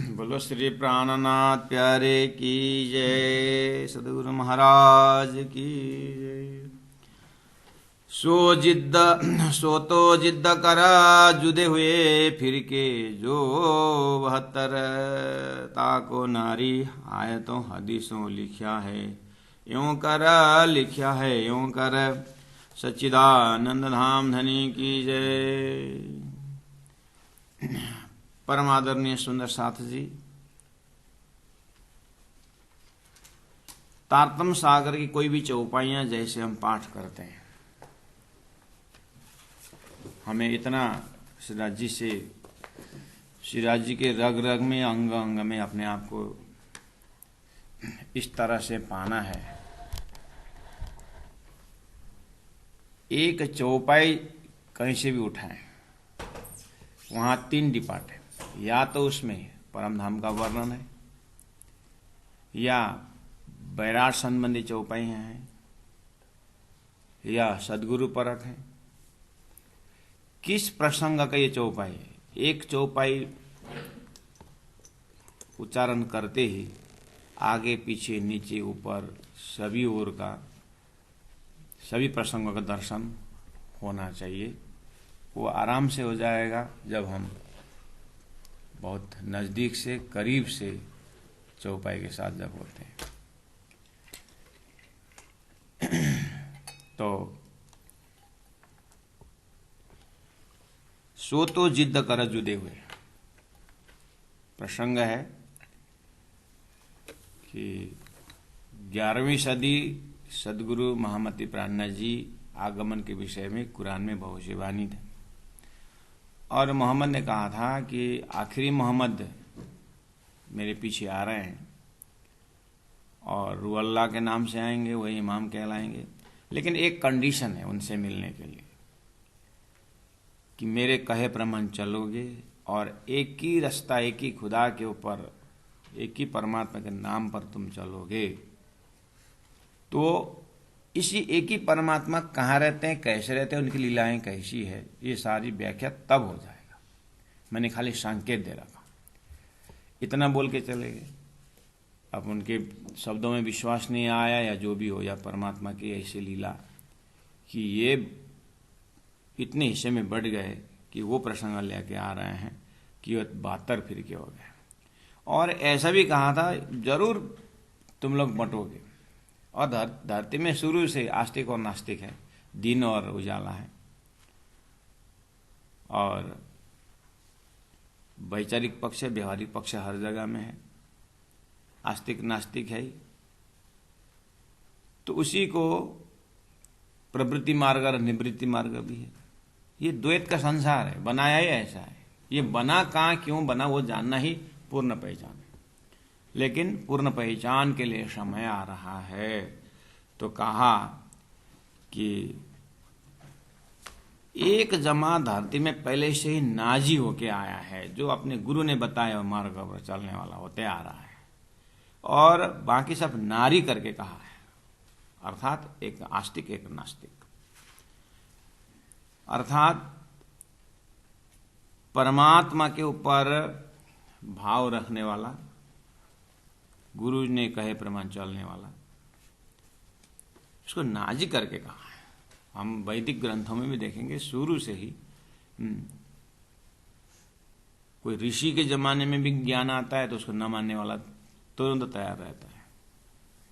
बोलो श्री प्राणनाथ प्यारे की जय, सदगुरु महाराज की जय। सो तो जिद्द करा जुदे हुए फिर के जो 72 ताको नारी आए तो हदीसों लिखा है यूं कर, लिखा है यूं कर। सच्चिदानंद धाम धनी की जय। परम आदरणीय सुंदर साथ जी, तारतम सागर की कोई भी चौपाइयां जैसे हम पाठ करते हैं, हमें इतना श्रीराज जी के रग रग में, अंग अंग में अपने आप को इस तरह से पाना है। एक चौपाई कहीं से भी उठाएं, वहां 3 डिपार्ट है। या तो उसमें परम धाम का वर्णन है, या बैराट संबंधी चौपाइयां हैं, या सदगुरु परक है। किस प्रसंग का ये चौपाई है? एक चौपाई उच्चारण करते ही आगे पीछे नीचे ऊपर सभी ओर का, सभी प्रसंगों का दर्शन होना चाहिए। वो आराम से हो जाएगा जब हम बहुत नजदीक से, करीब से चौपाई के साथ जब होते हैं। तो सो तो जिद्द कर जुदे हुए प्रसंग है कि 11वीं सदी सदगुरु महामति प्राणनाथ जी आगमन के विषय में कुरान में भविष्यवाणी थे, और मोहम्मद ने कहा था कि आखिरी मोहम्मद मेरे पीछे आ रहे हैं और वो अल्लाह के नाम से आएंगे, वही इमाम कहलाएंगे। लेकिन एक कंडीशन है उनसे मिलने के लिए कि मेरे कहे प्रमाण चलोगे और एक ही रास्ता, एक ही खुदा के ऊपर, एक ही परमात्मा के नाम पर तुम चलोगे। तो इसी एक ही परमात्मा कहाँ रहते हैं, कैसे रहते हैं, उनकी लीलाएं कैसी है, ये सारी व्याख्या तब हो जाएगा। मैंने खाली संकेत दे रखा, इतना बोल के चले गए। अब उनके शब्दों में विश्वास नहीं आया या जो भी हो, या परमात्मा की ऐसी लीला कि ये इतने हिस्से में बढ़ गए कि वो प्रसंग लेके आ रहे हैं कि 72 फिरके हो गए। और ऐसा भी कहा था जरूर तुम लोग बंटोगे। और धरती में शुरू से आस्तिक और नास्तिक है, दिन और उजाला है, और वैचारिक पक्ष है, व्यवहारिक पक्ष हर जगह में है, आस्तिक नास्तिक है ही। तो उसी को प्रवृत्ति मार्ग और निवृत्ति मार्ग भी है। ये द्वैत का संसार है, बनाया ही ऐसा है। ये बना कहाँ, क्यों बना, वो जानना ही पूर्ण पहचान है। लेकिन पूर्ण पहचान के लिए समय आ रहा है। तो कहा कि एक जमा धरती में पहले से ही नाजी होके आया है, जो अपने गुरु ने बताया मार्ग पर चलने वाला होते आ रहा है, और बाकी सब नारी करके कहा है। अर्थात एक आस्तिक एक नास्तिक, अर्थात परमात्मा के ऊपर भाव रखने वाला, गुरु ने कहे प्रमाण चलने वाला, इसको नाजी करके कहा है। हम वैदिक ग्रंथों में भी देखेंगे शुरू से ही कोई ऋषि के जमाने में भी ज्ञान आता है तो उसको न मानने वाला तुरंत तैयार रहता है।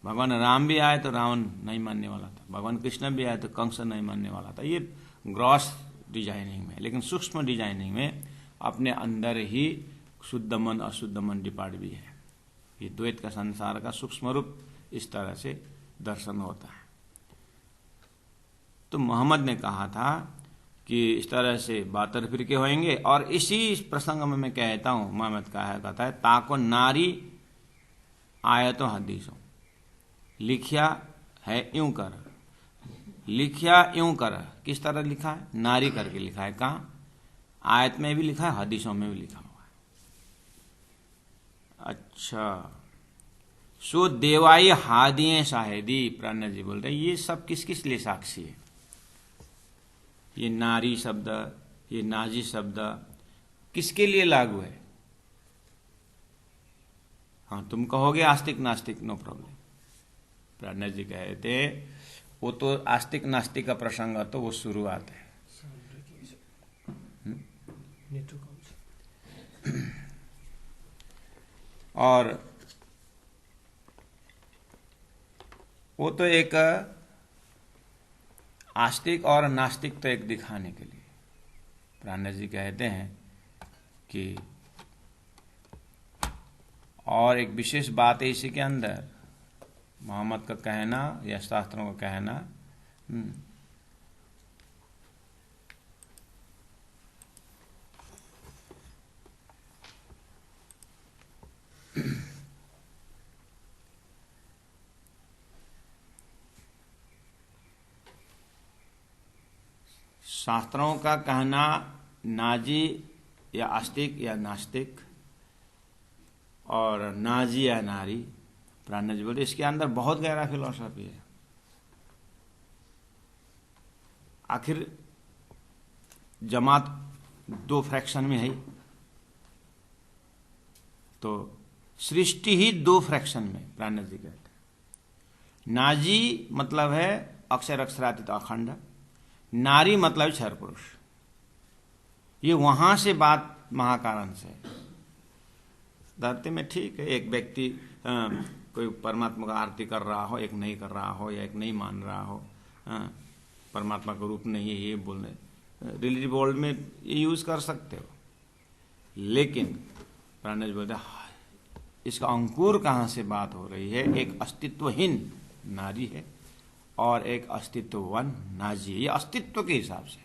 भगवान राम भी आए तो रावण नहीं मानने वाला था, भगवान कृष्ण भी आए तो कंस नहीं मानने वाला था। ये ग्रॉस डिजाइनिंग में, लेकिन सूक्ष्म डिजाइनिंग में अपने अंदर ही शुद्ध मन अशुद्ध मन डिपार्ट भी है। ये द्वैत का संसार का सूक्ष्म रूप इस तरह से दर्शन होता है। तो मोहम्मद ने कहा था कि इस तरह से 72 फिरके होंगे, और इसी प्रसंग में मैं कहता हूं, मोहम्मद कहता है ताको नारी आयतों हदीसों लिखा है यूं कर, लिखा यूं कर। किस तरह लिखा है? नारी करके लिखा है। कहाँ? आयत में भी लिखा है, हदीसों में भी लिखा हुआ है। अच्छा, सो देवाई हादिये शाहिदी, प्राणनाथ जी बोल रहे ये सब किस किस लिए साक्षी है? ये नारी शब्द, ये नाजी शब्द किसके लिए लागू है? हाँ, तुम कहोगे आस्तिक नास्तिक, नो प्रॉब्लम। प्राज्ञ जी कहते वो तो आस्तिक नास्तिक का प्रसंग तो वो शुरुआत है। और वो तो एक आस्तिक और नास्तिक तो एक दिखाने के लिए प्राज्ञ जी कहते हैं कि और एक विशेष बात है इसी के अंदर, मोहम्मद का कहना या शास्त्रों का कहना, शास्त्रों का कहना नाजी या आस्तिक या नास्तिक और नाजी या नारी, प्राज्ञ जी बोले इसके अंदर बहुत गहरा फिलॉसफी है। आखिर जमात दो फ्रैक्शन में है, तो सृष्टि ही दो फ्रैक्शन में, प्राज्ञ जी कहते हैं। नाजी मतलब है अक्षर अक्षरातीत अखंड, नारी मतलब क्षर पुरुष। ये वहां से बात महाकारण से। धरती में ठीक है, एक व्यक्ति कोई परमात्मा का आरती कर रहा हो, एक नहीं कर रहा हो, या एक नहीं मान रहा हो, परमात्मा का रूप नहीं है ये बोलने, रिलीजिव वर्ल्ड में ये यूज कर सकते हो। लेकिन प्राज्ञ बोलते इसका अंकुर कहाँ से बात हो रही है? एक अस्तित्वहीन नारी है और एक अस्तित्ववान नाजी है, ये अस्तित्व के हिसाब से।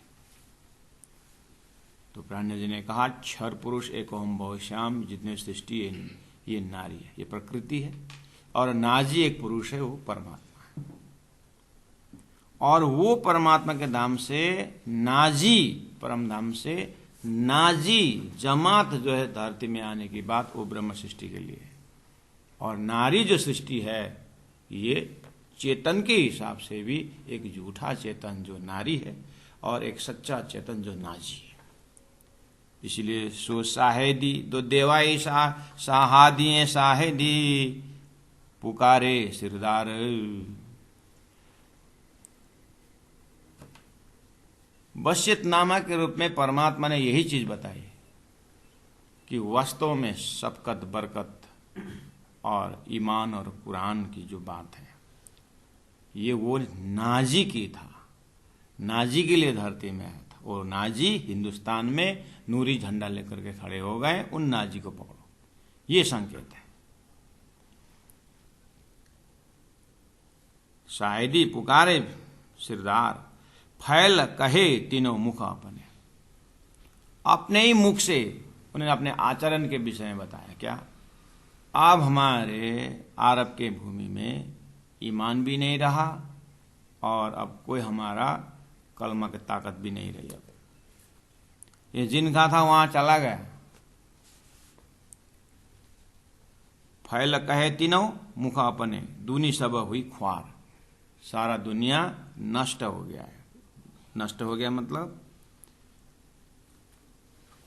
तो प्राज्ञ जी ने कहा क्षर पुरुष एक ओम बहुश्याम, जितने सृष्टि है ये नारी है, ये प्रकृति है, और नाजी एक पुरुष है, वो परमात्मा है। और वो परमात्मा के धाम से नाजी, परम धाम से नाजी जमात जो है धरती में आने की बात, वो ब्रह्म सृष्टि के लिए है। और नारी जो सृष्टि है ये चेतन के हिसाब से भी एक झूठा चेतन जो नारी है और एक सच्चा चेतन जो नाजी है। इसलिए सो साहेदी दो देवाई साहादिए साहेदी पुकारे सिरदार। वश्यतनामा के रूप में परमात्मा ने यही चीज बताई कि वास्तव में शफकत बरकत और ईमान और कुरान की जो बात है ये वो नाजी की था, नाजी के लिए धरती में आया था। और नाजी हिंदुस्तान में नूरी झंडा लेकर के खड़े हो गए, उन नाजी को पकड़ो, ये संकेत है। शायदी पुकारे सिरदार, फैल कहे तीनों मुख अपने। अपने ही मुख से उन्होंने अपने आचरण के विषय में बताया क्या? अब हमारे अरब के भूमि में ईमान भी नहीं रहा और अब कोई हमारा कलमा की ताकत भी नहीं रही। अब ये जिनका था वहां चला गया। फैल कहे तीनों मुख अपने, दूनी सब हुई ख्वार। सारा दुनिया नष्ट हो गया है। नष्ट हो गया मतलब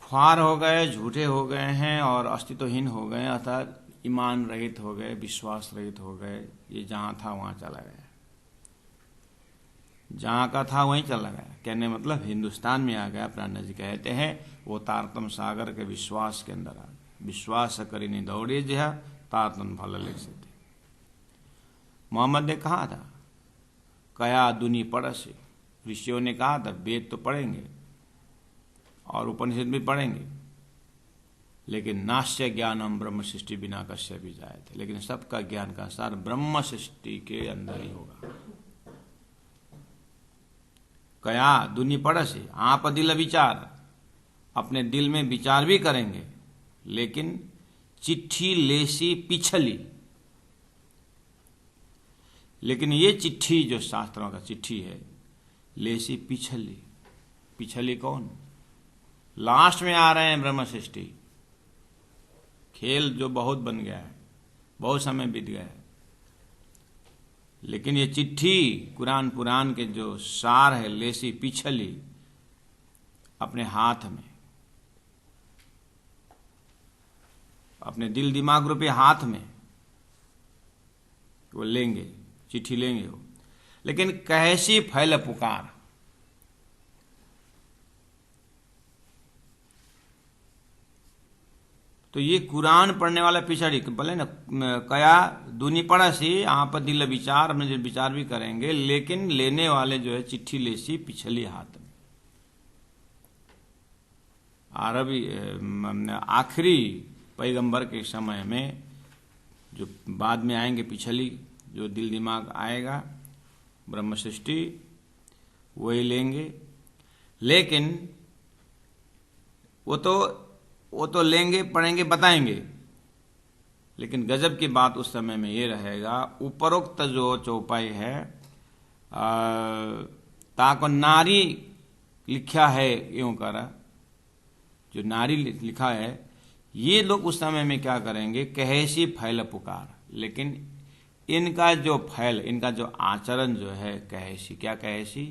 ख्वार हो गए, झूठे हो गए हैं और अस्तित्वहीन हो गए, अर्थात ईमान रहित हो गए, विश्वास रहित हो गए। ये जहां था वहां चला गया, जहां का था वहीं चला गया। कहने मतलब हिंदुस्तान में आ गया। प्राज्ञ जी कहते हैं वो तारतम सागर के विश्वास के अंदर आ गया। विश्वास करी दौड़े जहा तारतम फल लिख सकते। मोहम्मद ने कहा था कया दुनी पड़से, ऋषियों ने कहा था वेद तो पढ़ेंगे और उपनिषद भी पढ़ेंगे, लेकिन नाश्य ज्ञानम ब्रह्म सृष्टि बिना कश्य भी जाए थे। लेकिन सबका ज्ञान का सार ब्रह्म सृष्टि के अंदर ही होगा। कया दुनी पड़से, आप दिल विचार, अपने दिल में विचार भी करेंगे, लेकिन चिट्ठी लेसी पिछली। लेकिन ये चिट्ठी जो शास्त्रों का चिट्ठी है, लेसी पिछली। पिछली कौन? लास्ट में आ रहे हैं ब्रह्म सृष्टि। खेल जो बहुत बन गया है, बहुत समय बीत गया है, लेकिन ये चिट्ठी कुरान पुराण के जो सार है, लेसी पिछली अपने हाथ में, अपने दिल दिमाग रूपी हाथ में वो लेंगे, चिट्ठी लेंगे वो। लेकिन कैसी फैल पुकार, तो ये कुरान पढ़ने वाला पिछड़ी बोले ना, कया दूनी पड़ा सी आप दिल विचार, अपने विचार भी करेंगे, लेकिन लेने वाले जो है चिट्ठी ले सी पिछली हाथ में। अरबी आखिरी पैगंबर के समय में जो बाद में आएंगे, पिछली जो दिल दिमाग आएगा ब्रह्म सृष्टि, वही लेंगे। लेकिन वो तो लेंगे, पढ़ेंगे, बताएंगे। लेकिन गजब की बात उस समय में ये रहेगा, उपरोक्त जो चौपाई है ताको नारी लिखा है, यूं करा जो नारी लिखा है, ये लोग उस समय में क्या करेंगे, कहेसी फैल पुकार। लेकिन इनका जो फैल, इनका जो आचरण जो है कहेसी, क्या कहेसी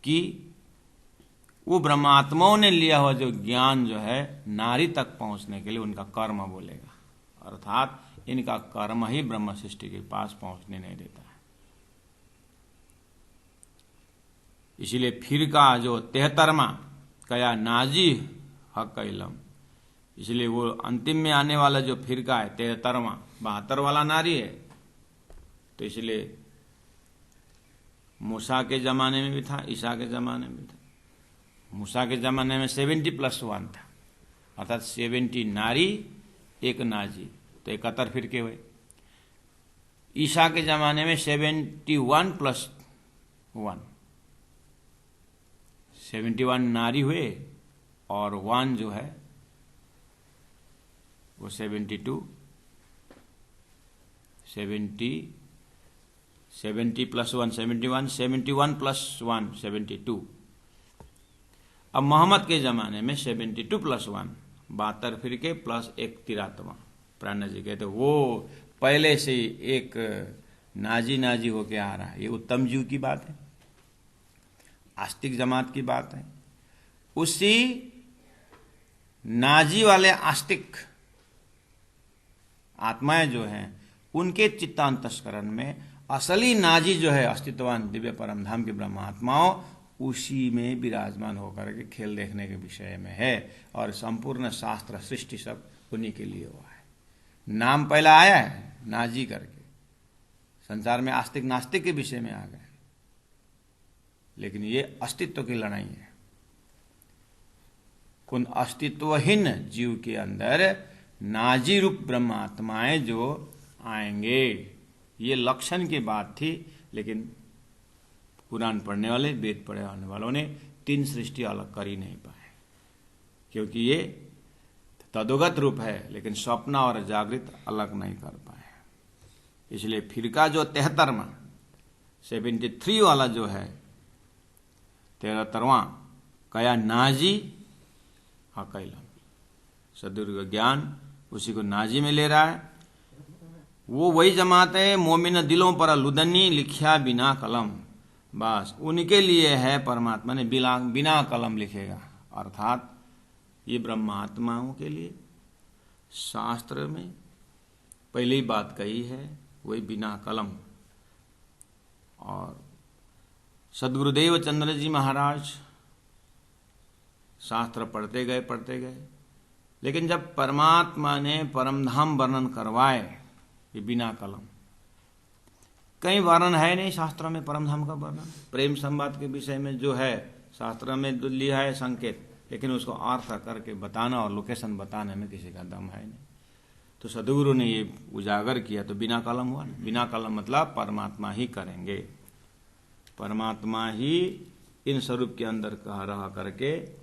कि वो ब्रह्मात्माओं ने लिया हुआ जो ज्ञान जो है नारी तक पहुंचने के लिए उनका कर्म बोलेगा, अर्थात इनका कर्म ही ब्रह्म सृष्टि के पास पहुंचने नहीं देता है। इसीलिए फिर का जो 73वां कया नाजी हक इलम, इसलिए वो अंतिम में आने वाला जो फिरका है 73वां, 72 वाला नारी है। तो इसलिए मूसा के जमाने में भी था, ईसा के जमाने में भी था। मूसा के जमाने में 70+1 था, अर्थात 70 नारी 1 नाजी, तो 71 फिरके हुए। ईसा के जमाने में 71+1, 71 नारी हुए और 1 जो है वो 72, 70+1 71, 71+1 72। अब मोहम्मद के जमाने में 72+1 72 फिरके प्लस 1 तिरातमा प्राण जी कहते, वो पहले से एक नाजी होके आ रहा है। ये उत्तम जीव की बात है, आस्तिक जमात की बात है। उसी नाजी वाले आस्तिक आत्माएं जो हैं, उनके चित्तांतस्करण में असली नाजी जो है अस्तित्वान दिव्य परम धाम की ब्रह्मात्माओं, उसी में विराजमान होकर के खेल देखने के विषय में है। और संपूर्ण शास्त्र सृष्टि सब उन्हीं के लिए हुआ है। नाम पहला आया है नाजी करके, संसार में आस्तिक नास्तिक के विषय में आ गए, लेकिन ये अस्तित्व की लड़ाई है। उन अस्तित्वहीन जीव के अंदर नाजी रूप ब्रह्मात्माएं जो आएंगे, ये लक्षण की बात थी। लेकिन कुरान पढ़ने वाले, वेद पढ़ने वाले वालों ने 3 सृष्टि अलग कर ही नहीं पाए, क्योंकि ये तदोगत रूप है, लेकिन स्वप्न और जागृत अलग नहीं कर पाए। इसलिए फिरका जो 73वां 73 वाला जो है 73वां कया नाजी हकैलम, सदुर्ग ज्ञान उसी को नाजी में ले रहा है। वो वही जमात है मोमिन दिलों पर लुदनी लिखा बिना कलम, बस उनके लिए है परमात्मा ने बिना कलम लिखेगा। अर्थात ये ब्रह्मात्माओं के लिए शास्त्र में पहले ही बात कही है, वही बिना कलम। और सदगुरुदेव चंद्र जी महाराज शास्त्र पढ़ते गए, लेकिन जब परमात्मा ने परमधाम वर्णन करवाए, ये बिना कलम, कई वर्णन है नहीं शास्त्रों में परमधाम का वर्णन। प्रेम संवाद के विषय में जो है शास्त्र में लिया है संकेत, लेकिन उसको अर्थ करके बताना और लोकेशन बताने में किसी का दम है नहीं। तो सदगुरु ने ये उजागर किया, तो बिना कलम हुआ ना। बिना कलम मतलब परमात्मा ही करेंगे, परमात्मा ही इन स्वरूप के अंदर कह रहा करके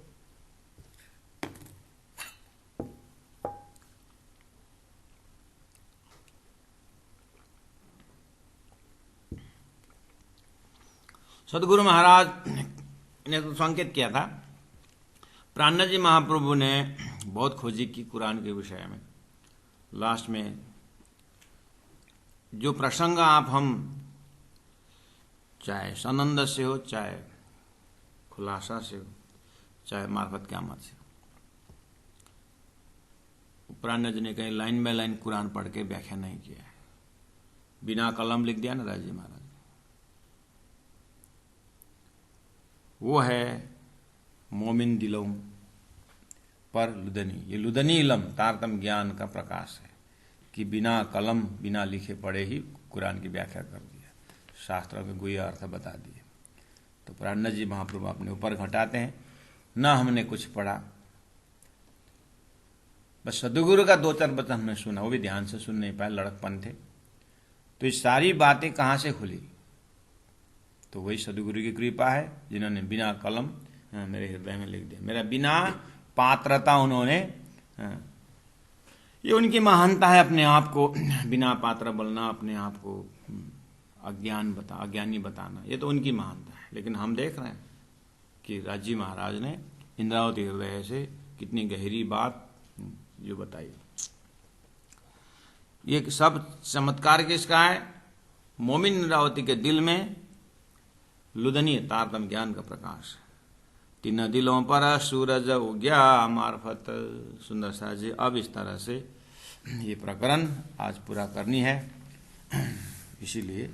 सदगुरु महाराज ने तो संकेत किया था। प्राण जी महाप्रभु ने बहुत खोजी की कुरान के विषय में। लास्ट में जो प्रसंग हम चाहे सनंद से हो, चाहे खुलासा से हो, चाहे मार्फत क़यामत से, प्राण जी ने कहीं लाइन बाय लाइन कुरान पढ़ के व्याख्या नहीं किया है। बिना कलम लिख दिया ना राजी महाराज। वो है मोमिन दिलों पर लुदनी। ये लुदनी इलम तारतम ज्ञान का प्रकाश है कि बिना कलम बिना लिखे पढ़े ही कुरान की व्याख्या कर दिया, शास्त्रों के गुह्य अर्थ बता दिए। तो प्राणनाथ जी महाप्रभु अपने ऊपर घटाते हैं, ना हमने कुछ पढ़ा, बस सदगुरु का दो चार वचन हमने सुना, वो भी ध्यान से सुन नहीं पाए, लड़कपन थे। तो ये सारी बातें कहाँ से खुली? तो वही सदगुरु की कृपा है, जिन्होंने बिना कलम मेरे हृदय में लिख दिया। मेरा बिना पात्रता उन्होंने, ये उनकी महानता है अपने आप को बिना पात्र बोलना, अपने आप को अज्ञानी बताना, ये तो उनकी महानता है। लेकिन हम देख रहे हैं कि राजी महाराज ने इंद्रावती हृदय से कितनी गहरी बात जो बताई। ये सब चमत्कार किसका है? मोमिन इंद्रावती के दिल में लुदनी तारतम ज्ञान का प्रकाश। तीन दिलों पर सूरज उग्या मार्फत। सुंदर सा जी, अब इस तरह से ये प्रकरण आज पूरा करनी है, इसीलिए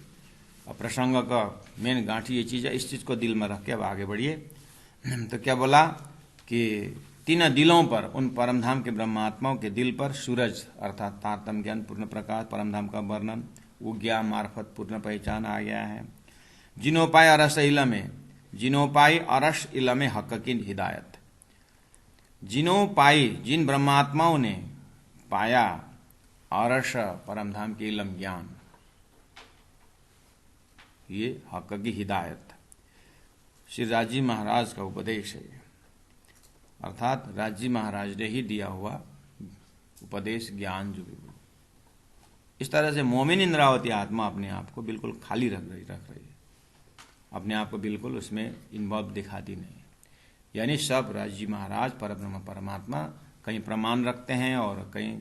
प्रसंग का मेन गांठी ये चीज है। इस चीज को दिल में रख के अब आगे बढ़िए। तो क्या बोला कि तीन दिलों पर, उन परमधाम के ब्रह्मात्माओं के दिल पर सूरज अर्थात तारतम ज्ञान पूर्ण प्रकाश, परमधाम का वर्णन, उग्या मार्फत पूर्ण पहचान आ गया है। जिनोपाय अरस इलमे, जिनोपाई अरस इलमे हक की हिदायत। जिनोपाई, जिन ब्रह्मात्माओं ने पाया अरस परमधाम के इलम ज्ञान, ये हक की हिदायत श्री राजी महाराज का उपदेश है, अर्थात राजी महाराज ने ही दिया हुआ उपदेश ज्ञान जो भी। इस तरह से मोमिन इंद्रावती आत्मा अपने आप को बिल्कुल खाली रख रही है, अपने आप को बिल्कुल उसमें इन्वॉल्व दिखाती नहीं। यानी सब राजी महाराज परब्रह्म परमात्मा कहीं प्रमाण रखते हैं और कहीं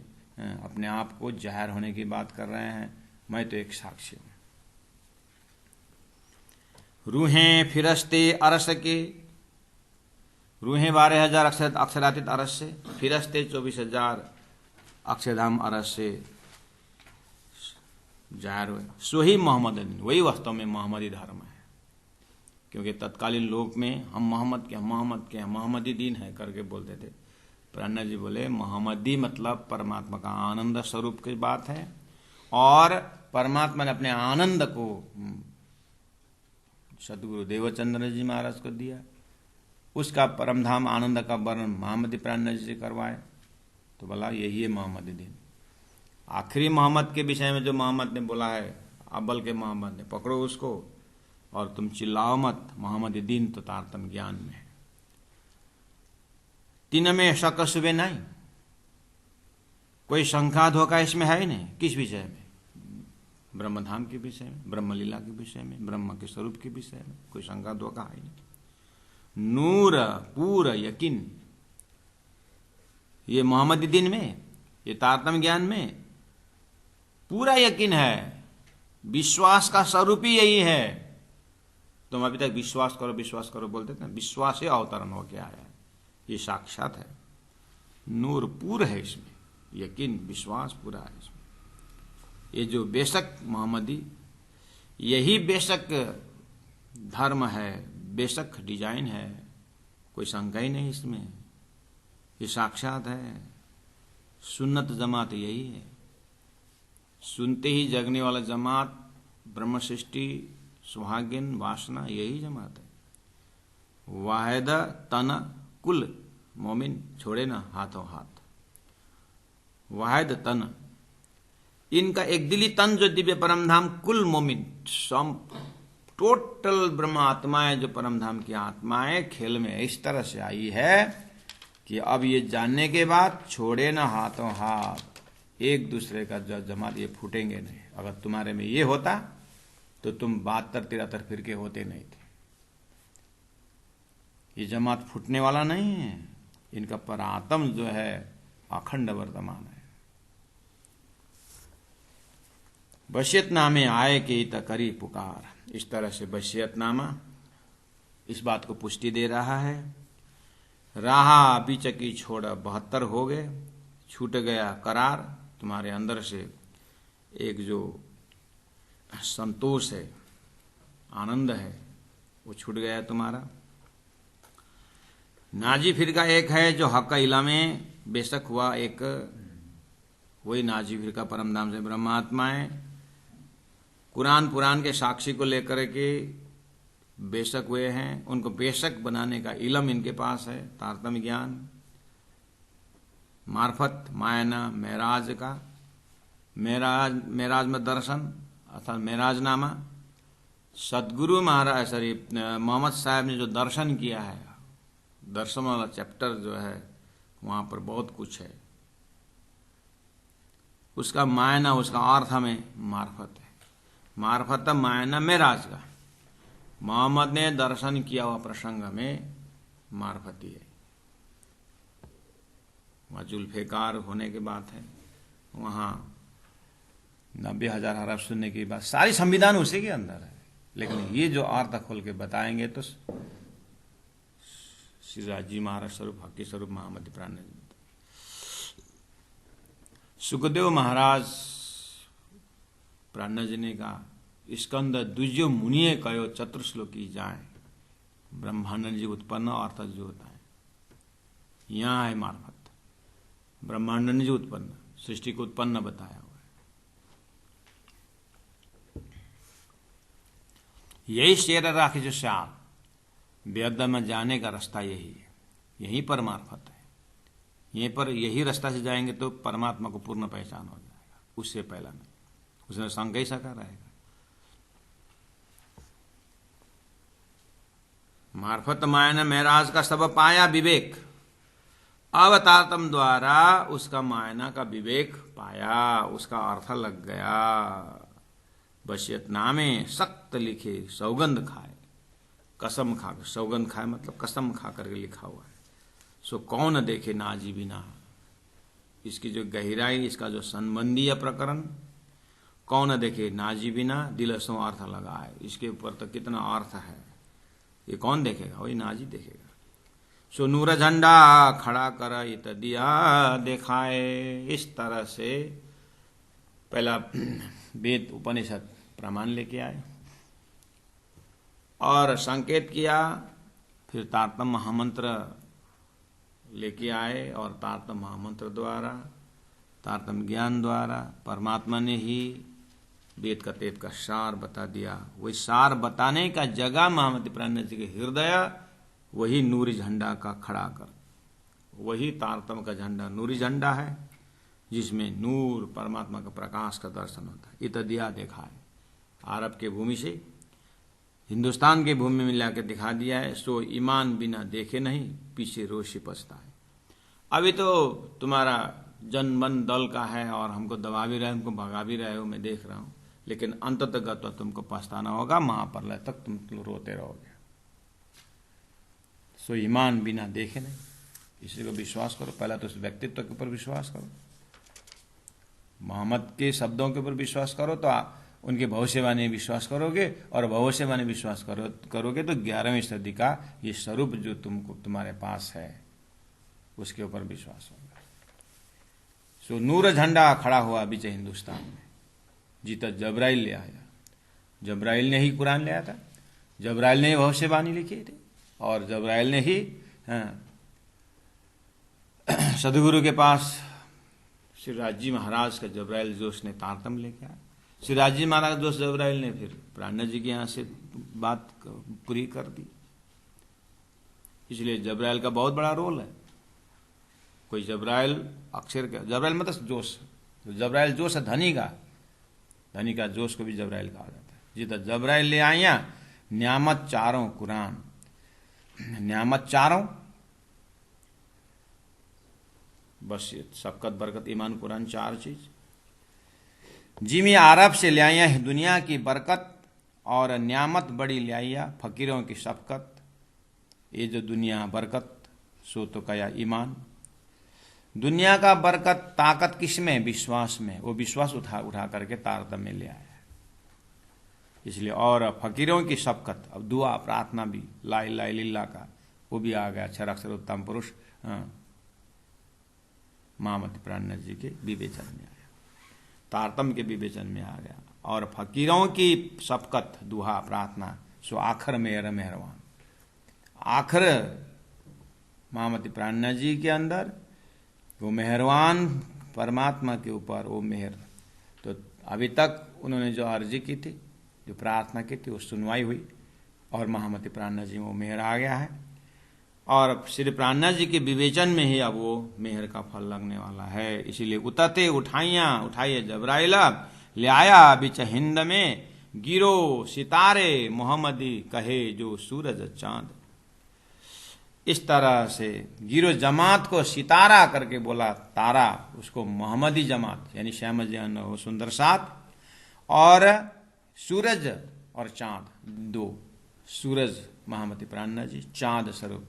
अपने आप को जाहिर होने की बात कर रहे हैं। मैं तो एक साक्षी हूं। रूहें फिरस्ते अरस के, रूहें 12,000 अक्षरातीत अरस से, फिरस्ते 24,000 अक्षरधाम अरस से जाहिर हुए। सो ही मोहम्मद, वही वास्तव में मोहम्मदी धर्म है। क्योंकि तत्कालीन लोक में हम मोहम्मद के मोहम्मदी दीन है करके बोलते थे। प्राणनाथ जी बोले मोहम्मदी मतलब परमात्मा का आनंद स्वरूप की बात है, और परमात्मा ने अपने आनंद को सदगुरु देवचंद्र जी महाराज को दिया। उसका परमधाम आनंद का वर्णन मोहम्मदी प्राणनाथ जी से करवाए। तो बोला यही है मोहम्मदी दीन। आखिरी मोहम्मद के विषय में जो मोहम्मद ने बोला है, अव्वल के मोहम्मद ने, पकड़ो उसको और तुम चिल्लाओ मत, मोहम्मदी दीन तो तारतम ज्ञान में है। तीन में शक सुबह नहीं, कोई शंका धोखा इसमें है ही नहीं। किस विषय में? ब्रह्मधाम के विषय में, ब्रह्मलीला के विषय में, ब्रह्म के स्वरूप के विषय में कोई शंका धोखा है नहीं। नूर पूर यकीन, ये मोहम्मदी दीन में, ये तारतम ज्ञान में पूरा यकीन है। विश्वास का स्वरूप ही यही है। तुम अभी तक विश्वास करो बोलते थे, विश्वास ही अवतरण हो गया है, ये साक्षात है। नूर पूर है इसमें, यकीन विश्वास पूरा है इसमें। ये जो बेशक मोहम्मदी, यही बेशक धर्म है, बेशक डिजाइन है, कोई शंका ही नहीं इसमें। ये साक्षात है। सुन्नत जमात यही है, सुनते ही जगने वाला जमात, ब्रह्म सृष्टि, सुहागिन, वासना, यही जमात है। वाहिद तन कुल मोमिन, छोड़े ना हाथों हाथ। वाहिद तन, इनका एक दिली तन जो दिव्य परमधाम, कुल मोमिन, टोटल ब्रह्म आत्माएं जो परमधाम की आत्माएं खेल में इस तरह से आई है कि अब ये जानने के बाद छोड़े ना हाथों हाथ, एक दूसरे का जो जमात ये फूटेंगे नहीं। अगर तुम्हारे में ये होता तो तुम 72-73 फिरके होते नहीं थे। ये जमात फूटने वाला नहीं है, इनका परात्म जो है अखंड वर्तमान है। बशियतनामे आए के इत करी पुकार, इस तरह से बशियतनामा इस बात को पुष्टि दे रहा है। राहा बीचकी छोड़ 72 हो गए, छूट गया करार। तुम्हारे अंदर से एक जो संतोष है, आनंद है, वो छूट गया तुम्हारा। नाजी फिरका एक है जो हक का इला में बेशक हुआ एक, वही नाजी फिरका परम धाम से ब्रह्मात्मा है। कुरान पुराण के साक्षी को लेकर के बेशक हुए हैं, उनको बेशक बनाने का इलम इनके पास है, तारतम्य ज्ञान मार्फत मायना मेराज का, मेराज में दर्शन अर्थात मेराज नामा। सदगुरु महाराज सॉरी मोहम्मद साहब ने जो दर्शन किया है, दर्शन वाला चैप्टर जो है वहां पर बहुत कुछ है, उसका मायना उसका अर्थ हमें मार्फत है। मार्फत मायना मेराज का, मोहम्मद ने दर्शन किया हुआ प्रसंग में मार्फती है। वहां जुल्फेकार होने के बात है, वहां 90,000 हरफ सुनने की बात, सारी संविधान उसी के अंदर है। लेकिन ये जो अर्थ खोल के बताएंगे तो श्री राजी महाराज स्वरूप हकी स्वरूप महामति प्राण। सुखदेव महाराज प्राण जी ने कहा, स्कंद द्विजो मुनिये कयो चतुर्श्लोकी जाए, ब्रह्मांड जी उत्पन्न अर्थ जो होता है यहां है मार्फत। ब्रह्मांड जी उत्पन्न, सृष्टि को उत्पन्न बताया हुआ है। यही शेर राखी जो श्याम, वेद में जाने का रास्ता यही है, यही परमार्फत है। यहीं पर यही रास्ता से जाएंगे तो परमात्मा को पूर्ण पहचान हो जाएगा, उससे पहला नहीं, उसने संग ही सका रहेगा। मार्फत मायना महराज का सब पाया विवेक, अवतारतम द्वारा उसका मायना का विवेक पाया, उसका अर्थ लग गया। बशियत नामे सख्त लिखे सौगंध खाए, कसम खा, सौगंध खाए मतलब कसम खा करके लिखा हुआ है। सो कौन देखे नाजी बिना, इसकी जो गहराई, इसका जो संबंधीय प्रकरण, कौन देखे नाजी बिना दिलसों अर्थ लगाए, इसके ऊपर तो कितना अर्थ है, ये कौन देखेगा, वही नाजी देखेगा। सो नूर झंडा खड़ा कर इत दिया दिखाए, इस तरह से पहला वेद उपनिषद प्रमाण लेके आए और संकेत किया, फिर तारतम्य महामंत्र लेके आए और तारतम्य महामंत्र द्वारा, तारतम्य ज्ञान द्वारा परमात्मा ने ही वेद का तेज का सार बता दिया। वही सार बताने का जगह महामति प्राण जी के हृदय, वही नूरी झंडा का खड़ा कर, वही तारतम्य का झंडा नूरी झंडा है, जिसमें नूर परमात्मा का प्रकाश का दर्शन होता है। इत दिया देखा है, अरब के भूमि से हिंदुस्तान की भूमि में लाकर दिखा दिया है। सो ईमान बिना देखे नहीं, पीछे रोशी पछता है। अभी तो तुम्हारा जनमन दल का है और हमको दबा भी रहे, हमको भगा भी रहे हो, मैं देख रहा हूं, लेकिन अंततः तो तुमको पछताना होगा, महाप्रलय तक तुम रोते रहोगे। सो ईमान बिना देखे नहीं, इसी को विश्वास करो। पहला तो उस व्यक्तित्व के ऊपर विश्वास करो, मोहम्मद के शब्दों के ऊपर विश्वास करो, तो उनके भविष्यवाणी विश्वास करोगे, और भविष्यवाणी विश्वास करोगे तो 11वीं सदी का ये स्वरूप जो तुमको तुम्हारे पास है उसके ऊपर विश्वास होगा। सो नूर झंडा खड़ा हुआ बीच हिंदुस्तान में, जीता जबराइल ले आया। जबराइल ने ही कुरान ले आया था, जबराइल ने ही भविष्यवाणी लिखी थी, और जबराइल ने ही सदगुरु के पास श्री राजी महाराज का जबराइल जोश ने तारतम्य लेके आया। श्री राजी महाराज दोस्त जबराइल ने फिर प्राण जी के यहां से बात पूरी कर दी। इसलिए जबराइल का बहुत बड़ा रोल है। कोई जबराइल अक्षर का, जबराइल मतलब जोश, जबराइल जोश है धनी का जोश को भी जबराइल कहा जाता है। जितना जबराइल ले आया न्यामत चारों कुरान, न्यामत चारों, बस सबकत बरकत ईमान कुरान, चार चीज जिमी अरब से ले आया है दुनिया की बरकत, और न्यामत बड़ी ले आया फकीरों की शफकत। ये जो दुनिया बरकत सो तो कया ईमान, दुनिया का बरकत ताकत किसमें, विश्वास में, वो विश्वास उठा करके तारतम्य ले आया। इसलिए और फकीरों की शफकत, अब दुआ प्रार्थना भी ला इलाहा इल्लल्लाह का वो भी आ गया, अक्षर अक्षर उत्तम पुरुष महामति प्राण जी के विवेचन में आया, तारतम्य के विवेचन में आ गया। और फकीरों की शफकत दुआ प्रार्थना सो आखिर मेहर मेहरबान। आखिर महामती प्राणनाथ जी के अंदर वो मेहरबान परमात्मा के ऊपर वो मेहर। तो अभी तक उन्होंने जो अर्जी की थी, जो प्रार्थना की थी, वो सुनवाई हुई और महामती प्राणनाथ जी में वो मेहर आ गया है। और श्री प्राणनाथ जी के विवेचन में ही अब वो मेहर का फल लगने वाला है। इसीलिए उतते उठाइए जबराइला, ले आया बीच हिंद में, गिरो सितारे मोहम्मदी कहे जो सूरज चांद। इस तरह से गिरो जमात को सितारा करके बोला तारा, उसको मोहम्मदी जमात यानी श्याम जैन हो सुंदर साथ, और सूरज और चांद दो, सूरज महामती प्राणनाथ जी, चांद स्वरूप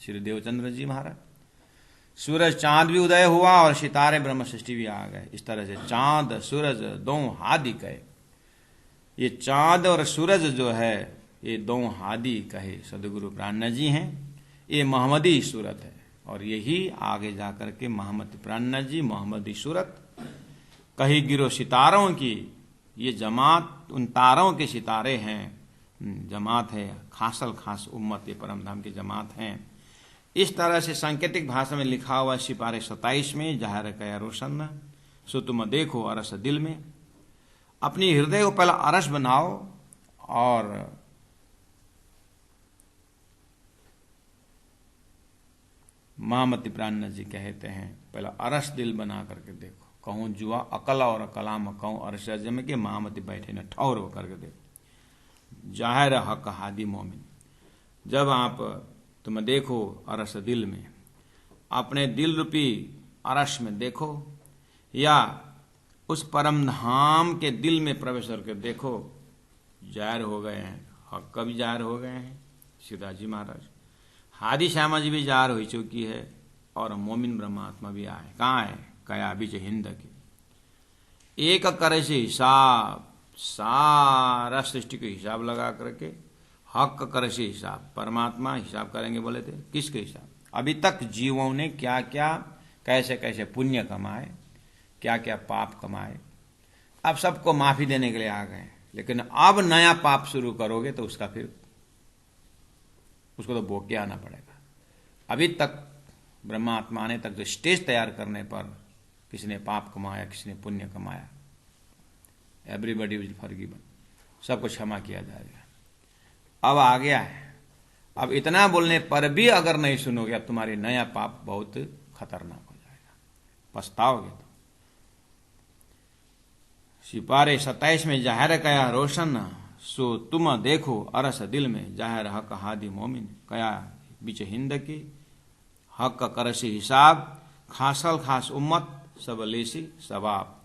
श्री देवचंद्र जी महाराज। सूरज चांद भी उदय हुआ और सितारे ब्रह्म सृष्टि भी आ गए। इस तरह से चांद सूरज दो हादी कहे। ये चांद और सूरज जो है ये दो हादी कहे सदगुरु प्राणनाथ जी हैं। ये मोहम्मदी सूरत है और यही आगे जाकर के महामती प्राणनाथ जी मोहम्मदी सूरत कही गिरो सितारों की। ये जमात उन तारों के सितारे हैं, जमात है खासल खास उम्मत, ये परम धाम की जमात हैं। इस तरह से सांकेतिक भाषा में लिखा हुआ सिपारे 27 में, जाहिर कया रोशन सो तुम देखो अरस दिल में। अपनी हृदय को पहला अरस बनाओ और महामती प्राणनाथ जी कहते हैं पहला अरस दिल बना करके देखो। कहूँ जुआ अकला और कलाम कहूँ अरस में के महामती बैठे न ठौर हो करके देखो। जाहिर हक हादी मोमिन। जब आप तुम देखो अरस दिल में, अपने दिल रूपी अरस में देखो या उस परम धाम के दिल में प्रवेश करके देखो। जाहिर हो गए हैं, हक का भी जाहिर हो गए हैं सीधा जी महाराज, हादी श्यामा जी भी जाहिर हो चुकी है और मोमिन ब्रह्मात्मा भी आए। कहाँ है? कया बीच हिंद की। एक करे से हिसाब, सारा सृष्टि को हिसाब लगा करके हक करे से हिसाब, परमात्मा हिसाब करेंगे। बोले थे किसके हिसाब? अभी तक जीवों ने क्या क्या कैसे कैसे पुण्य कमाए, क्या क्या पाप कमाए, अब सबको माफी देने के लिए आ गए। लेकिन अब नया पाप शुरू करोगे तो उसका फिर उसको तो भोग के आना पड़ेगा। अभी तक ब्रह्मात्मा आने तक जो स्टेज तैयार करने पर किसी ने पाप कमाया, किसी ने पुण्य कमाया, एवरीबडी विल फॉरगिवन, सबको क्षमा किया जाएगा। अब आ गया है। अब इतना बोलने पर भी अगर नहीं सुनोगे, अब तुम्हारी नया पाप बहुत खतरनाक हो जाएगा, पछताओगे। तो सिपारे 27 में जाहिर कया रोशन सो तुम देखो अरस दिल में, जाहिर हक हादी मोमिन कया बीच हिंद की। हक करसी हिसाब, खासल खास उम्मत सब लेसी सवाब।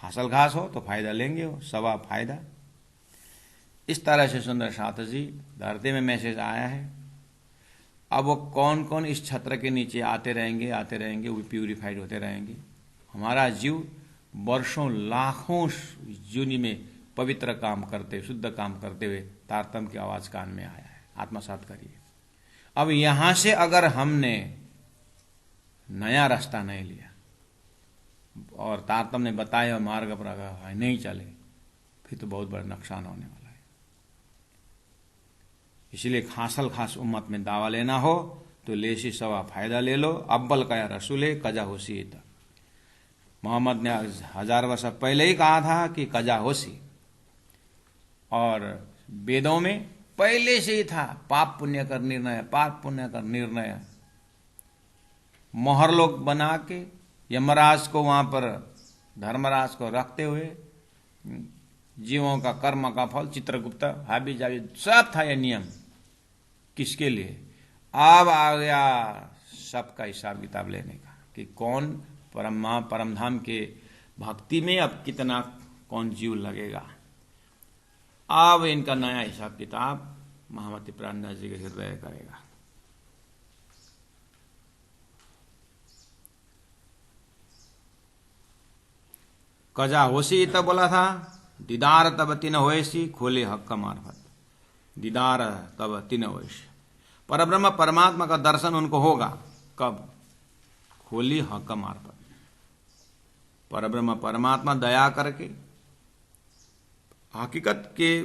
खासल खास हो तो फायदा लेंगे, हो सवाब फायदा। इस तरह से सुंदर साथ जी धरती में मैसेज आया है। अब वो कौन कौन इस छत्र के नीचे आते रहेंगे, वो प्यूरिफाइड होते रहेंगे। हमारा जीव वर्षों लाखों जूनी में पवित्र काम करते, शुद्ध काम करते हुए तारतम्य की आवाज कान में आया है। आत्मसात करिए। अब यहां से अगर हमने नया रास्ता नहीं लिया और तारतम्य ने बताया मार्ग पर अगर नहीं चले, फिर तो बहुत बड़ा नुकसान होने वाला है। इसलिए खासल खास उम्मत में दावा लेना हो तो लेसी सवा फायदा ले लो। अब्बल कया रसूले कजा होसी। मोहम्मद ने 1000 वर्ष पहले ही कहा था कि कजा होसी, और वेदों में पहले से ही था पाप पुण्य कर निर्णय, पाप पुण्य कर निर्णय। मोहर लोग बना के यमराज को वहां पर धर्मराज को रखते हुए जीवों का कर्म का फल चित्रगुप्त हाबी जाबी सब था ये नियम। किसके लिए? अब आ गया सबका हिसाब किताब लेने का कि कौन परमधाम के भक्ति में अब कितना कौन जीव लगेगा। अब इनका नया हिसाब किताब महामती प्राणनाथ जी के हृदय करेगा। कजा होसी तब बोला था, दीदार तब तीन होएसी खोले हक का मार्फत। दीदार तब तीन होएसी, परब्रह्म परमात्मा का दर्शन उनको होगा। कब? खोली हक का मार्फत। परब्रह्म परमात्मा दया करके हकीकत के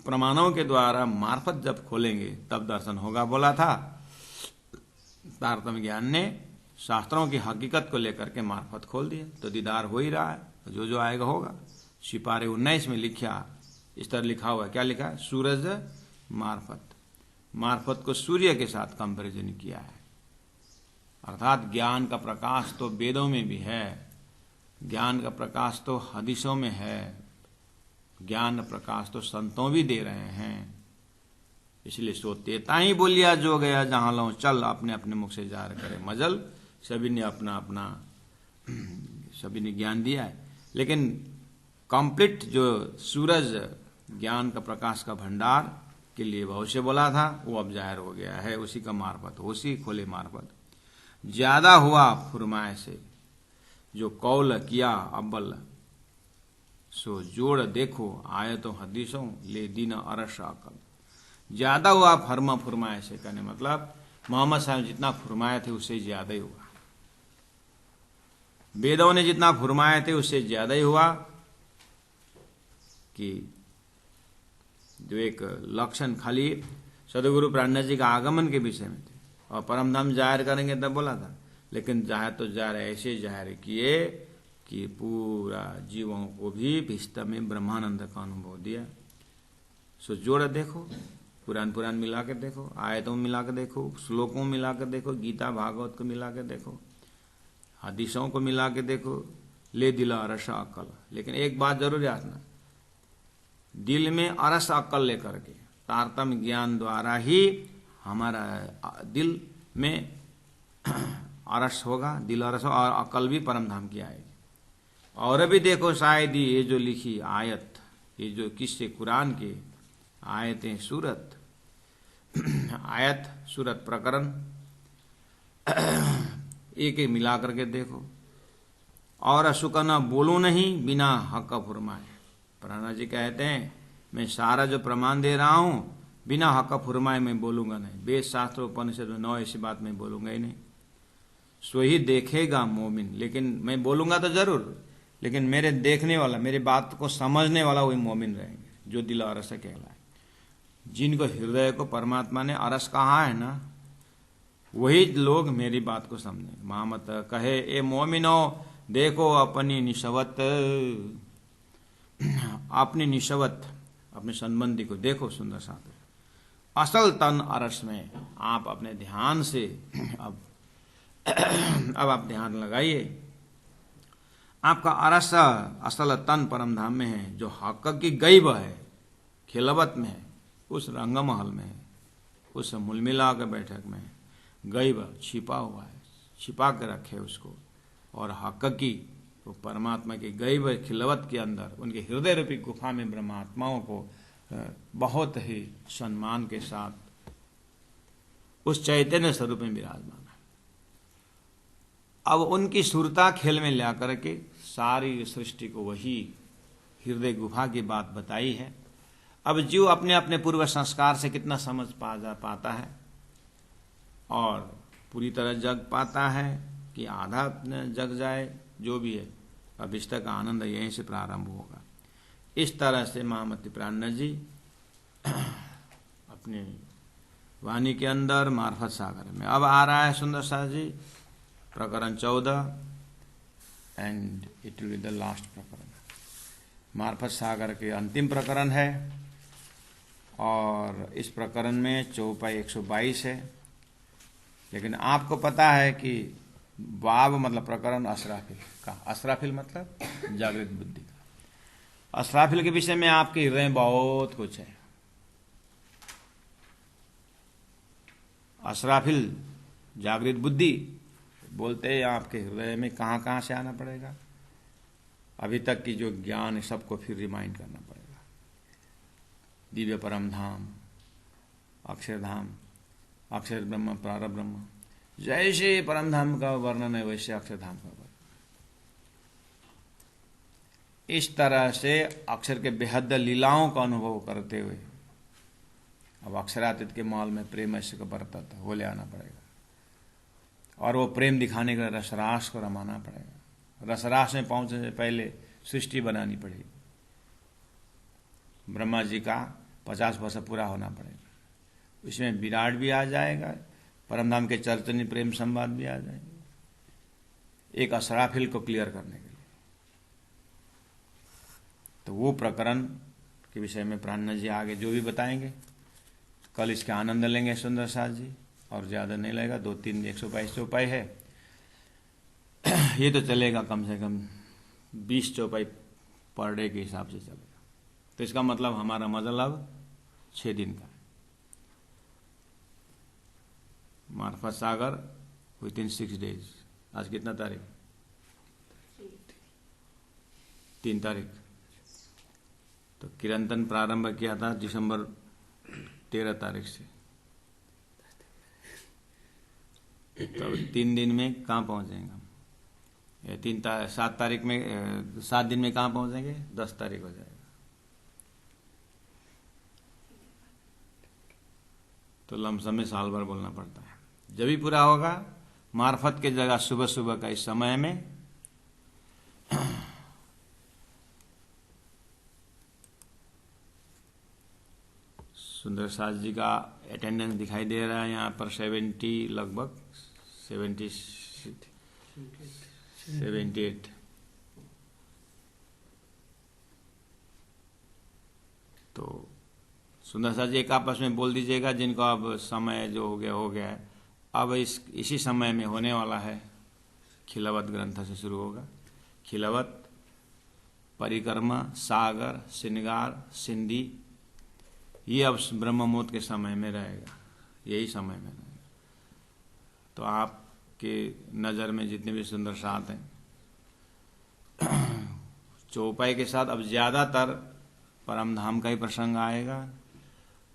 प्रमाणों के द्वारा मार्फत जब खोलेंगे तब दर्शन होगा बोला था। तारतम्य ज्ञान ने शास्त्रों की हकीकत को लेकर के मार्फत खोल दिया, तो दीदार हो ही रहा है, जो जो आएगा होगा। सिपारे 19 में लिखा, इस तरह लिखा हुआ है, क्या लिखा है? सूरज मार्फत, मार्फत को सूर्य के साथ कंपेरिजन किया है। अर्थात ज्ञान का प्रकाश तो वेदों में भी है, ज्ञान का प्रकाश तो हदीसों में है, ज्ञान का प्रकाश तो संतों भी दे रहे हैं। इसलिए सो तेता ही बोलिया जो गया जहां लो चल, अपने अपने मुख से जार करे मजल। सभी ने अपना अपना सभी ने ज्ञान दिया है, लेकिन कंप्लीट जो सूरज ज्ञान का प्रकाश का भंडार के लिए बहुत से बोला था, वो अब जाहिर हो गया है, उसी का मार्फत, उसी खोले मार्फत। ज्यादा हुआ फुरमाए से जो कौल किया अव्वल, सो जोड़ देखो आयतों हदीसों ले दीन अरश अकल। ज्यादा हुआ फरमा फुरमाए से, कहने मतलब मोहम्मद साहब जितना फुरमाए थे उससे ज्यादा ही हुआ, वेदों ने जितना फुरमाए थे उससे ज्यादा ही हुआ। कि जो एक लक्षण खाली सदगुरु प्राणनाथ जी का आगमन के विषय में थे, और परम धाम जाहिर करेंगे तब बोला था, लेकिन जाहिर तो जाहिर ऐसे जाहिर किए कि पूरा जीवों को भी भिष्ट में ब्रह्मानंद का अनुभव दिया। सो जोड़ देखो, पुराण मिला के देखो, आयतों में मिला के देखो, श्लोकों में मिला के देखो, गीता भागवत को मिला के देखो, हदीसों को मिला के देखो, ले दिला अरसा अक्ल। लेकिन एक बात जरूर याद रखना, दिल में अरस अक्ल लेकर के तारतम्य ज्ञान द्वारा ही हमारा दिल में अरस होगा, दिल अरस होगा, और अक्ल भी परम धाम की आएगी। और अभी देखो शायद ये जो लिखी आयत, ये जो किस्से कुरान के आयतें सूरत, आयत सूरत प्रकरण एक एक मिला करके देखो। और सुकना बोलो नहीं बिना हक फुरमाए। प्राणा जी कहते हैं मैं सारा जो प्रमाण दे रहा हूं बिना हक फुरमाए मैं बोलूंगा नहीं, वेद शास्त्र उपनिषद में 9 ऐसी बात मैं बोलूंगा ही नहीं। सो ही देखेगा मोमिन, लेकिन मैं बोलूंगा तो जरूर, लेकिन मेरे देखने वाला, मेरी बात को समझने वाला वही मोमिन रहेंगे, जो दिल अरस कहलाए। जिनको हृदय को परमात्मा ने अरस कहा है ना, वही लोग मेरी बात को समझे। मोहम्मद कहे ए मोमिनो देखो अपनी निशवत, अपनी निशवत, अपने संबंधी को देखो सुंदर साथ, असल तन अरस में आप अपने ध्यान से अब आप ध्यान लगाइए। आपका अरस असल तन परम धाम में है, जो हक की गैब है, खिलवत में है, उस रंगमहल में है, उस मुलमिला के बैठक में है। गैब छिपा हुआ है, छिपा के रखे उसको, और हक की वो परमात्मा की गैब खिलवत के अंदर उनके हृदय रूपी गुफा में ब्रह्मात्माओं को बहुत ही सम्मान के साथ उस चैतन्य स्वरूप में विराजमान है। अब उनकी सुरता खेल में ला करके सारी सृष्टि को वही हृदय गुफा की बात बताई है। अब जीव अपने अपने पूर्व संस्कार से कितना समझ पाता है और पूरी तरह जग पाता है कि आधा जग जाए, जो भी है, अभिष्ट का आनंद यहीं से प्रारंभ होगा। इस तरह से महामती प्राणनाथ जी अपने वाणी के अंदर मार्फत सागर में अब आ रहा है सुंदर सा जी प्रकरण 14 and it will be the last प्रकरण। मार्फत सागर के अंतिम प्रकरण है और इस प्रकरण में चौपाई 122 है। लेकिन आपको पता है कि बाब मतलब प्रकरण असराफिल का, असराफिल मतलब जागृत बुद्धि का। असराफिल के विषय में आपके हृदय में बहुत कुछ है। असराफिल जागृत बुद्धि बोलते हैं, आपके हृदय में कहां कहां से आना पड़ेगा, अभी तक की जो ज्ञान है सबको फिर रिमाइंड करना पड़ेगा। दिव्य परम धाम, अक्षरधाम, अक्षर ब्रह्म, प्रारब्ध ब्रह्म, जैसे परम धाम का वर्णन है वैसे अक्षरधाम का वर्णन। इस तरह से अक्षर के बेहद लीलाओं का अनुभव करते हुए अब अक्षरातीत के महल में प्रेम ऐसे को बरता था, वो ले आना पड़ेगा। और वो प्रेम दिखाने के लिए रसरास को रमाना पड़ेगा। रसरास में पहुंचने से पहले सृष्टि बनानी पड़ेगी। ब्रह्मा जी का 50 वर्ष पूरा होना पड़ेगा। इसमें विराट भी आ जाएगा, परमधाम के चैतन्य प्रेम संवाद भी आ जाएंगे, एक असराफिल को क्लियर करने के लिए। तो वो प्रकरण के विषय में प्राणनाथ जी आगे जो भी बताएंगे, कल इसके आनंद लेंगे सुंदर साथ जी, और ज़्यादा नहीं लगेगा, 2-3 122 चौपाई है। ये तो चलेगा कम से कम 20 चौपाई पर डे के हिसाब से चलेगा। तो इसका मतलब हमारा मतलब 6 दिन का है। मार्फत सागर विदिन 6 डेज। आज कितना तारीख? 3 तारीख। तो किरंतन प्रारंभ किया था दिसंबर 13 तारीख से। तो 3 दिन में कहाँ पहुंचेंगे हम? 7 तारीख में, 7 दिन में कहाँ पहुंचेंगे? 10 तारीख हो जाएगा। तो लमसम में साल भर बोलना पड़ता है। जब भी पूरा होगा मार्फत के जगह सुबह सुबह का इस समय में सुंदर साथ जी का अटेंडेंस दिखाई दे रहा है यहाँ पर 70, लगभग 78। तो सुंदर साथ जी एक आपस में बोल दीजिएगा जिनको अब समय जो हो गया है। अब इसी समय में होने वाला है खिलावत ग्रंथ से शुरू होगा। खिलावत, परिक्रमा, सागर, श्रृंगार, सिंधी, ये अब ब्रह्ममुहूर्त के समय में रहेगा, यही समय में रहेगा। तो आपके नज़र में जितने भी सुंदर साथ हैं चौपाई के साथ अब ज़्यादातर परमधाम का ही प्रसंग आएगा।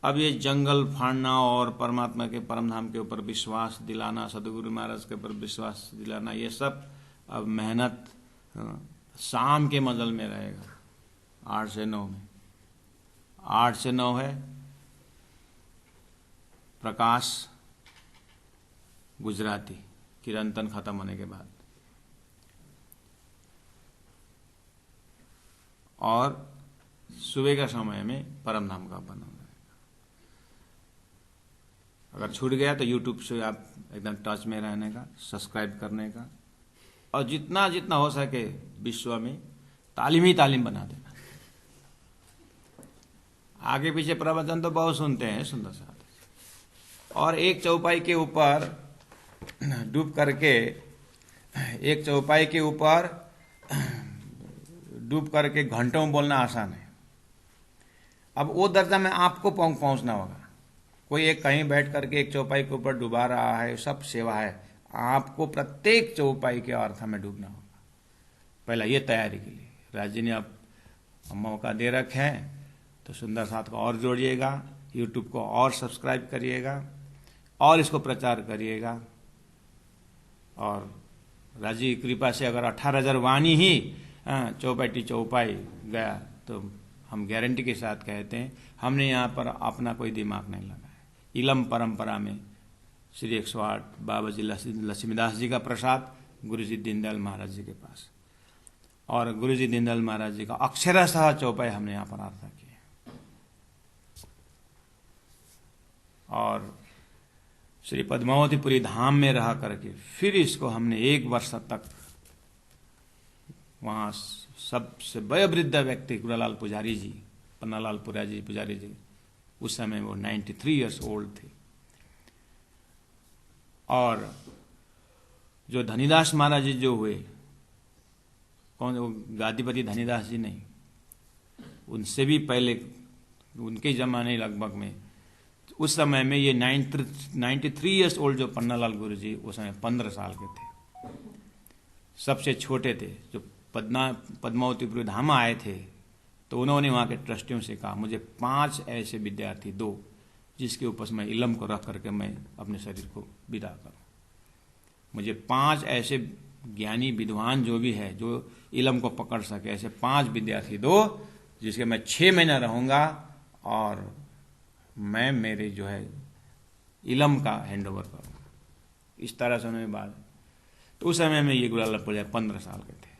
अब ये जंगल फाड़ना और परमात्मा के परमधाम के ऊपर विश्वास दिलाना, सदगुरु महाराज के ऊपर विश्वास दिलाना, ये सब अब मेहनत शाम के मजल में रहेगा। 8 से 9 में, 8 से 9 है प्रकाश गुजराती, किरंतन खत्म होने के बाद। और सुबह का समय में परमधाम का बना रहेगा। अगर छूट गया तो यूट्यूब से आप एकदम टच में रहने का, सब्सक्राइब करने का, और जितना जितना हो सके विश्व में तालीम ही तालीम बना देना। आगे पीछे प्रवचन तो बहुत सुनते हैं सुंदर साथ, और एक चौपाई के ऊपर डूब करके, एक चौपाई के ऊपर डूब करके घंटों बोलना आसान है। अब वो दर्जा में आपको पहुंचना होगा। कोई एक कहीं बैठ करके एक चौपाई के ऊपर डुबा रहा है, सब सेवा है। आपको प्रत्येक चौपाई के अर्थ में डूबना होगा। पहला ये तैयारी के लिए राज जी ने अब मौका दे रखे हैं, तो सुंदर साथ को और जोड़िएगा, यूट्यूब को और सब्सक्राइब करिएगा, और इसको प्रचार करिएगा। और राज जी की कृपा से अगर 18,000 वाणी ही चौपाई गया तो हम गारंटी के साथ कहते हैं हमने यहाँ पर अपना कोई दिमाग नहीं लगाया। इलम परंपरा में श्री 108 बाबा जी लक्ष्मीदास जी का प्रसाद गुरु जी दीनदयाल महाराज जी के पास, और गुरु जी दीनदयाल महाराज जी का अक्षरशः चौपाई हमने यहाँ पर आरता की। और श्री पद्मावतीपुरी धाम में रह करके फिर इसको हमने 1 वर्ष तक वहाँ सबसे वयोवृद्ध व्यक्ति गुरालाल पुजारी जी, पन्नालाल पुजारी जी, उस समय वो 93 ईयर्स ओल्ड थे। और जो धनीदास महाराज जी जो हुए, कौन, वो गादीपति धनीदास जी नहीं, उनसे भी पहले, उनके जमाने लगभग में, उस समय में ये 93 ईयर्स ओल्ड जो पन्नालाल गुरु जी उस समय 15 साल के थे, सबसे छोटे थे। जो पद्मावतीपुरी धाम आए थे तो उन्होंने वहाँ के ट्रस्टियों से कहा मुझे 5 ऐसे विद्यार्थी दो जिसके ऊपर मैं इलम को रख करके मैं अपने शरीर को विदा करूँ। मुझे 5 ऐसे ज्ञानी विद्वान जो भी है जो इलम को पकड़ सके, ऐसे 5 विद्यार्थी दो जिसके मैं 6 महीना रहूँगा और मैं मेरे जो है इलम का हैंड ओवर करूँगा। इस तरह से उन्होंने बात। तो उस समय में ये गुलाल पुजारी 15 साल के थे,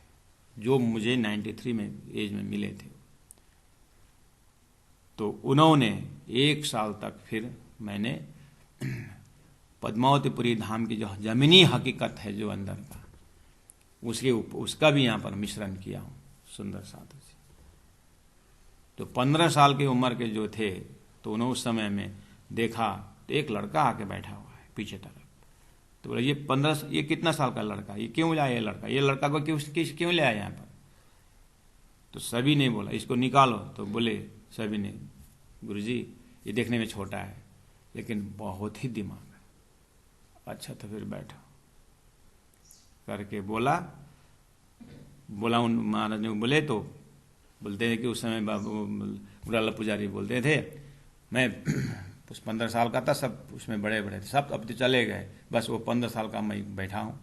जो मुझे 93 में एज में मिले थे। तो उन्होंने 1 साल तक फिर मैंने पद्मावतीपुरी धाम की जो जमीनी हकीकत है जो अंदर का उसका भी यहाँ पर मिश्रण किया हूँ सुंदर साधु से। तो 15 साल की उम्र के जो थे तो उन्होंने उस समय में देखा तो एक लड़का आके बैठा हुआ है पीछे तरफ। तो बोले ये कितना साल का लड़का, ये क्यों लाया ये लड़का को क्यों ले आया यहाँ पर। तो सभी ने बोला इसको निकालो। तो बोले सभी ने गुरुजी ये देखने में छोटा है लेकिन बहुत ही दिमाग है। अच्छा तो फिर बैठो करके बोला उन महाराज ने बोले। तो बोलते हैं कि उस समय बुढ़ाला पुजारी बोलते थे मैं 15 साल का था, सब उसमें बड़े बड़े थे, सब अब तो चले गए, बस वो 15 साल का मैं बैठा हूँ।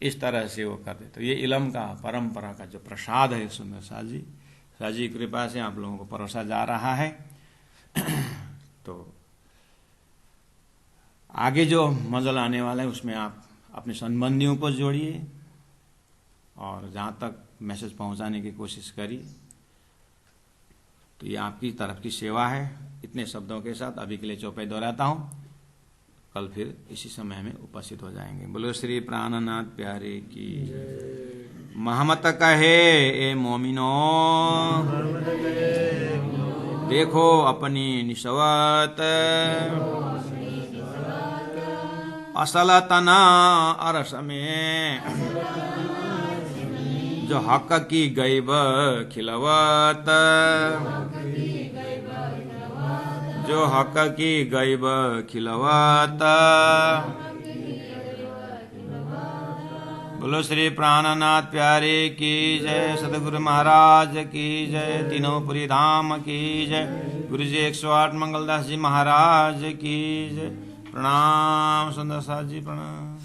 इस तरह से वो करते। तो ये इलम का परंपरा का जो प्रसाद है सुंदर साथ जी की कृपा से आप लोगों को परोसा जा रहा है। तो आगे जो मजल आने वाला है उसमें आप अपने संबंधियों को जोड़िए और जहाँ तक मैसेज पहुँचाने की कोशिश करिए। तो ये आपकी तरफ की सेवा है। इतने शब्दों के साथ अभी के लिए चौपाई दोहराता हूँ, कल फिर इसी समय में उपस्थित हो जाएंगे। बोलो श्री प्राणनाथ प्यारे की। महमत कहे ए मोमिनो देखो अपनी निस्वार्थ असल तना अरस में जो हक की गैब खिलवत जो हक की गैब खिलवत। बोलो श्री प्राणनाथ प्यारे की जय, सदगुरु महाराज की जय, तीनों पुरी धाम की जय, गुरु जी 108 मंगलदास जी महाराज की जय। प्रणाम सुंदर साथ जी प्रणाम।